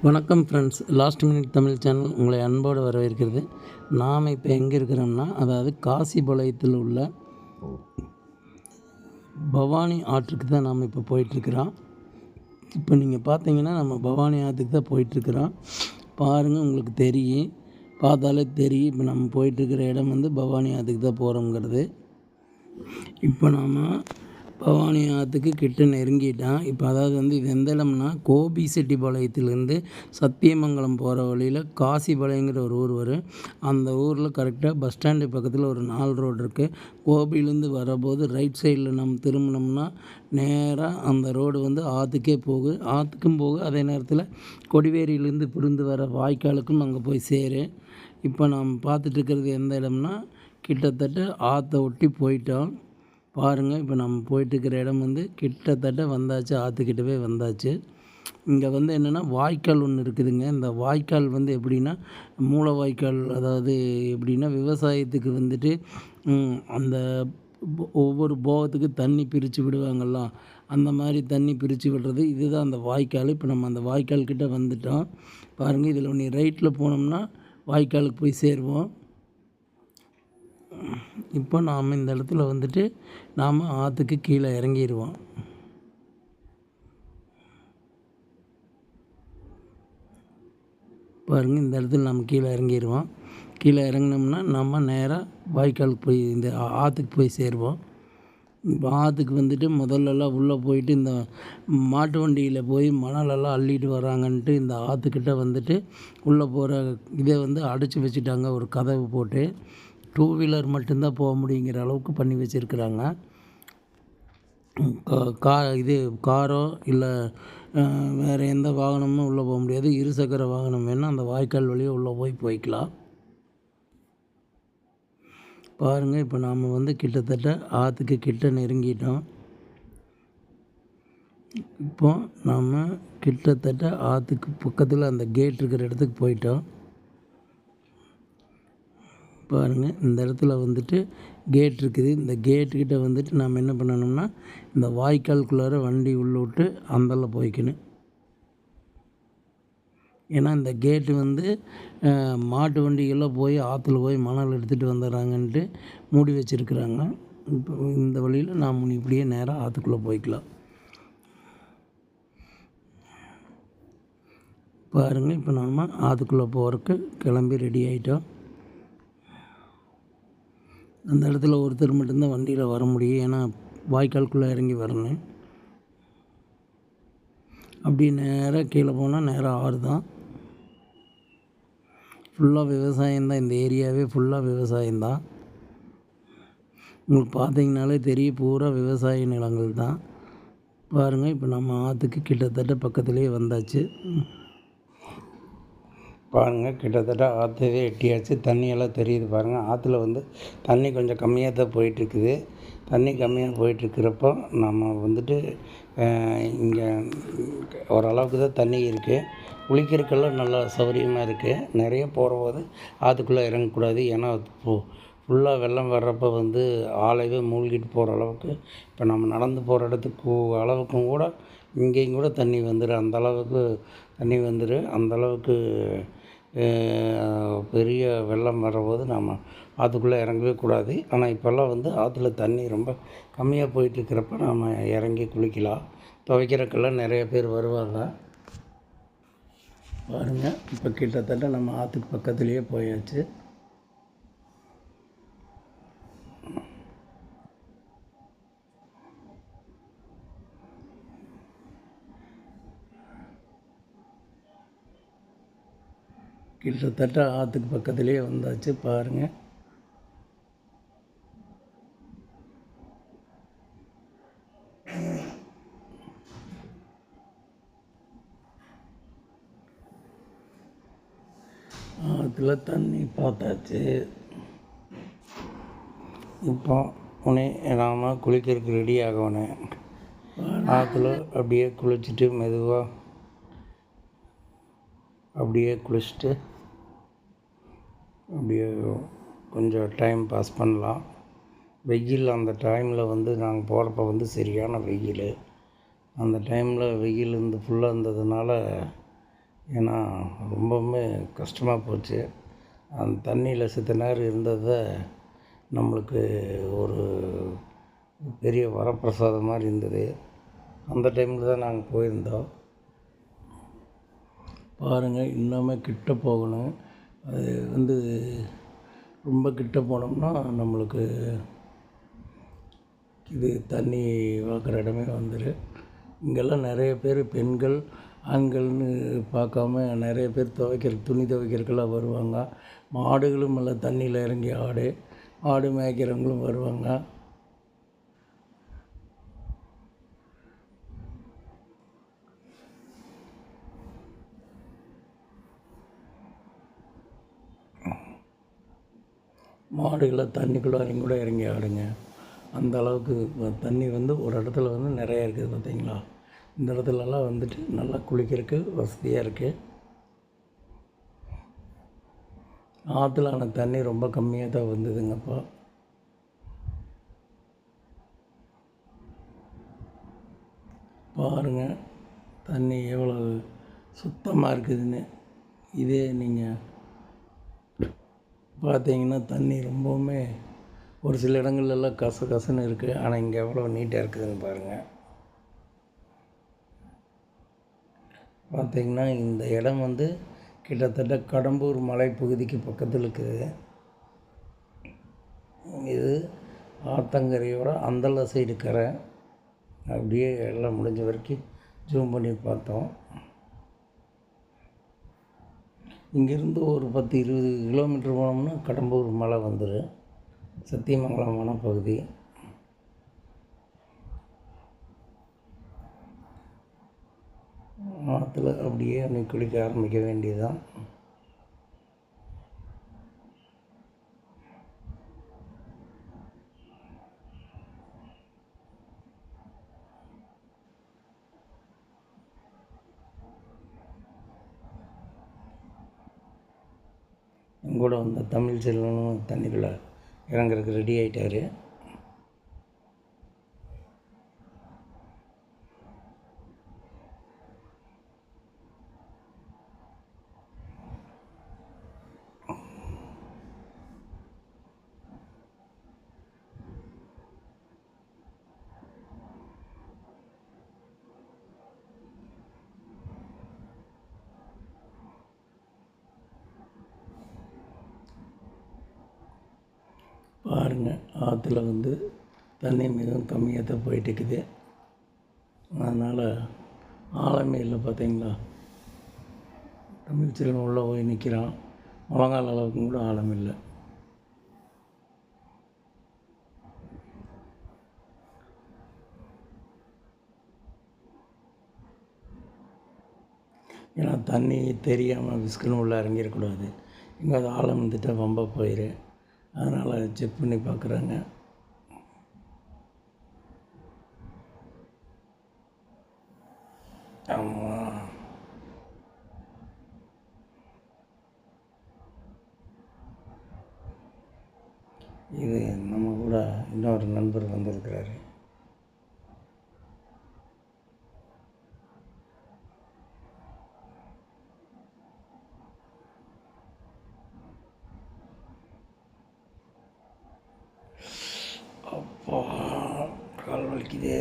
வணக்கம் friends, last minute Tamil channel உங்களை அன்போடு வரவேற்கிறது. நாம் இப்போ எங்கே இருக்கிறோம்னா, அதாவது காசிபாளையத்தில் உள்ள பவானி ஆற்றுக்கு தான் நாம் இப்போ போயிட்டுருக்குறோம். இப்போ நீங்கள் பார்த்தீங்கன்னா நம்ம பவானி ஆற்றுக்கு தான் போயிட்டுருக்குறோம். பாருங்கள், உங்களுக்கு தெரியும், பார்த்தாலே தெரியும். இப்போ நம்ம போயிட்டுருக்கிற இடம் வந்து பவானி ஆற்றுக்கு தான் போகிறோங்கிறது. இப்போ நாம் பவானி ஆற்றுக்கு கிட்ட நெருங்கிட்டான். இப்போ அதாவது வந்து இது எந்த இடம்னா, கோபிசெட்டிப்பாளையத்திலேருந்து சத்தியமங்கலம் போகிற வழியில் காசிபாளையங்கிற ஒரு ஊர் வரும். அந்த ஊரில் கரெக்டாக பஸ் ஸ்டாண்டு பக்கத்தில் ஒரு 4 ரோடு இருக்குது. கோபிலேருந்து வரபோது ரைட் சைடில் நம்ம திரும்பினோம்னா நேராக அந்த ரோடு வந்து ஆற்றுக்கே போகும். ஆற்றுக்கும் போகும், அதே நேரத்தில் கொடிவேரியிலேருந்து பிரிந்து வர வாய்க்காலுக்கும் அங்கே போய் சேரும். இப்போ நாம் பார்த்துட்ருக்கிறது எந்த இடம்னா, கிட்டத்தட்ட ஆற்றை ஒட்டி போயிட்டோம். பாருங்கள், இப்போ நம்ம போயிட்டுருக்கிற இடம் வந்து கிட்டத்தட்ட வந்தாச்சு, ஆற்றுக்கிட்டவே வந்தாச்சு. இங்கே வந்து என்னென்னா வாய்க்கால் ஒன்று இருக்குதுங்க. இந்த வாய்க்கால் வந்து எப்படின்னா மூல வாய்க்கால், அதாவது எப்படின்னா விவசாயத்துக்கு வந்துட்டு அந்த ஒவ்வொரு போகத்துக்கு தண்ணி பிரித்து விடுவாங்கள்லாம், அந்த மாதிரி தண்ணி பிரித்து விடுறது இதுதான் அந்த வாய்க்கால். இப்போ நம்ம அந்த வாய்க்கால் கிட்டே வந்துட்டோம். பாருங்கள், இதில் ஒன்று ரைட்டில் போனோம்னா வாய்க்காலுக்கு போய் சேருவோம். இப்போ நாம் இந்த இடத்துல வந்துட்டு நாம் ஆற்றுக்கு கீழே இறங்கிடுவோம். பாருங்கள், இந்த இடத்துல நம்ம கீழே இறங்கிடுவோம். கீழே இறங்கினோம்னா நம்ம நேராக வாய்க்காலுக்கு போய் இந்த ஆற்றுக்கு போய் சேருவோம். இப்போ ஆற்றுக்கு வந்துட்டு முதல்லலாம் உள்ளே போயிட்டு இந்த மாட்டு வண்டியில் போய் மணலெல்லாம் அள்ளிட்டு வராங்கன்ட்டு இந்த ஆற்றுக்கிட்ட வந்துட்டு உள்ளே போகிற இதை வந்து அடைச்சி வச்சுட்டாங்க, ஒரு கதவு போட்டு. 2 வீலர் மட்டும்தான் போக முடியுங்கிற அளவுக்கு பண்ணி வச்சுருக்குறாங்க. காரோ இல்லை வேறு எந்த வாகனமும் உள்ளே போக முடியாது. இருசக்கர வாகனம் வேணால் அந்த வாய்க்கால் வழியே உள்ளே போய்க்கலாம். பாருங்கள், இப்போ நாம் வந்து கிட்டத்தட்ட ஆற்றுக்கு கிட்ட நெருங்கிட்டோம். இப்போ நாம் கிட்டத்தட்ட ஆற்றுக்கு பக்கத்தில் அந்த கேட் இருக்கிற இடத்துக்கு போயிட்டோம். பாருங்கள், இந்த இடத்துல வந்துட்டு கேட் இருக்குது. இந்த கேட்டுக்கிட்ட வந்துட்டு நாம் என்ன பண்ணணும்னா, இந்த வாய்க்காலுக்குள்ளார வண்டி உள்ளே விட்டு அந்தல போய்க்கணும். ஏன்னா இந்த கேட்டு வந்து மாட்டு வண்டிகள்லாம் போய் ஆற்றுல போய் மணல் எடுத்துகிட்டு வந்துடுறாங்கன்ட்டு மூடி வச்சுருக்குறாங்க. இப்போ இந்த வழியில் நாம் இப்படியே நேராக ஆற்றுக்குள்ளே போய்க்கலாம். பாருங்கள், இப்போ நாம் ஆற்றுக்குள்ளே போகிறதுக்கு கிளம்பி ரெடி ஆகிட்டோம். அந்த இடத்துல ஒருத்தர் மட்டும்தான் வண்டியில் வர முடியும், ஏன்னா வாய்க்காலுக்குள்ளே இறங்கி வரணும். அப்படி நேராக கீழே போனால் நேராக ஆறு தான். ஃபுல்லாக விவசாயம்தான், இந்த ஏரியாவே ஃபுல்லாக விவசாயம்தான். உங்களுக்கு பார்த்தீங்கனாலே தெரியும், பூரா விவசாய நிலங்கள் தான். பாருங்கள், இப்போ நம்ம ஆற்றுக்கு கிட்டத்தட்ட பக்கத்துலேயே வந்தாச்சு. பாருங்கள், கிட்டத்தட்ட ஆற்றவே எட்டியாச்சு. தண்ணியெல்லாம் தெரியுது பாருங்கள். ஆற்றுல வந்து தண்ணி கொஞ்சம் கம்மியாக தான் போயிட்டுருக்குது. தண்ணி கம்மியாக போயிட்டுருக்கிறப்போ நம்ம வந்துட்டு இங்கே ஓரளவுக்கு தான் தண்ணி இருக்குது. குளிக்கிறதுக்கெல்லாம் நல்லா சௌகரியமாக இருக்குது. நிறைய போகிறபோது ஆற்றுக்குள்ளே இறங்கக்கூடாது, ஏன்னா ஃபுல்லாக வெள்ளம் வர்றப்போ வந்து ஆளையே மூழ்கிட்டு போகிற அளவுக்கு இப்போ நம்ம நடந்து போகிற இடத்துக்கு அளவுக்கும் கூட இங்கேயும் கூட தண்ணி வந்துடும். அந்தளவுக்கு தண்ணி வந்துடும். அந்தளவுக்கு பெரிய வெள்ளம் வர்றபோது நம்ம ஆற்றுக்குள்ளே இறங்கவே கூடாது. ஆனால் இப்போல்லாம் வந்து ஆற்றுல தண்ணி ரொம்ப கம்மியாக போயிட்டுருக்கிறப்ப நாம் இறங்கி குளிக்கலாம். துவைக்கிறதுக்கெல்லாம் நிறைய பேர் வருவாங்க. பாருங்கள், இப்போ கிட்டத்தட்ட நம்ம ஆற்றுக்கு பக்கத்துலேயே போயாச்சு. கிட்டத்தட்ட ஆற்றுக்கு பக்கத்துலேயே வந்தாச்சு. பாருங்கள், ஆற்றுல தண்ணி பார்த்தாச்சு. இப்போ உடனே நாம் குளிக்கிறதுக்கு ரெடி ஆகணும். ஆற்றுல அப்படியே குளிச்சுட்டு மெதுவாக அப்படியே குளிச்சுட்டு அப்படியே கொஞ்சம் டைம் பாஸ் பண்ணலாம். வெயில் அந்த டைமில் வந்து நாங்கள் போகிறப்ப வந்து சரியான வெயில். அந்த டைமில் வெயில் ஃபுல்லாக இருந்ததுனால ஏன்னா ரொம்பவுமே கஷ்டமாக போச்சு. அந்த தண்ணியில் சித்த நேரம் இருந்ததை நம்மளுக்கு ஒரு பெரிய வரப்பிரசாதம் மாதிரி இருந்தது. அந்த டைமில் தான் நாங்கள் போயிருந்தோம். பாருங்கள், இன்னுமே கிட்ட போகணும். அது வந்து ரொம்ப கிட்ட போனோம்னா நம்மளுக்கு இது தண்ணி பார்க்குற இடமே வந்துடும். இங்கெல்லாம் நிறைய பேர் பெண்கள் ஆண்கள்னு பார்க்காம நிறைய பேர் துணி துவைக்கிறதுக்கெல்லாம் வருவாங்க. மாடுகளும் எல்லாம் தண்ணியில் இறங்கி ஆடு மேய்க்கிறவங்களும் வருவாங்க. மாடுகளை தண்ணிக்குள்ளே கூட இறங்கி ஆடுங்க. அந்த அளவுக்கு தண்ணி வந்து ஒரு இடத்துல வந்து நிறையா இருக்குது பார்த்தீங்களா. இந்த இடத்துலலாம் வந்துட்டு நல்லா குளிக்கிறதுக்கு வசதியாக இருக்குது. ஆற்றுலான தண்ணி ரொம்ப கம்மியாக தான் வந்ததுங்கப்பா. பாருங்கள் தண்ணி எவ்வளோ சுத்தமாக இருக்குதுன்னு. இதே நீங்கள் பார்த்தீங்கன்னா தண்ணி ரொம்பவுமே ஒரு சில இடங்கள்லாம் கசன்னு இருக்குது. ஆனால் இங்கே எவ்வளோ நீட்டாக இருக்குதுன்னு பாருங்கள். பார்த்திங்கன்னா இந்த இடம் வந்து கிட்டத்தட்ட கடம்பூர் மலைப்பகுதிக்கு பக்கத்தில் இருக்குது. இது ஆத்தங்கரையோட அந்தல சைடு கரை. அப்படியே எல்லாம் முடிஞ்ச வரைக்கும் ஜூம் பண்ணி பார்த்தோம். இங்கேருந்து ஒரு 10-20 கிலோமீட்டர் போனோம்னா கடம்பூர் மலை வந்துடும். சத்தியமங்கலம் வனப்பகுதி. ஆற்றுல அப்படியே நீ குளிக்க ஆரம்பிக்க வேண்டியதுதான். எங்கூட வந்த தமிழ் செல்வனும் தண்ணிக்குள்ளே இறங்குறதுக்கு ரெடி ஆகிட்டார். பாருங்கள், ஆற்றுல வந்து தண்ணி மிகவும் கம்மியாக தான் போயிட்டுருக்குது. அதனால் ஆழமே இல்லை பார்த்தீங்களா. தமிழ் செல்வன் உள்ளே போய் நிற்கிறான். முழங்கால் அளவுக்கு கூட ஆழம் இல்லை. ஏன்னா தண்ணி தெரியாமல் விஸ்குன்னு உள்ளே இறங்கிடக்கூடாது. எங்கேயாவது ஆழம் வந்துட்டால் வம்ப போயிடு. அதனால் செக் பண்ணி பார்க்குறாங்க. ஆமாம், இது நம்ம கூட இன்னொரு நண்பர் வந்திருக்கிறாரு. அப்பா, கால் வலிக்குதே.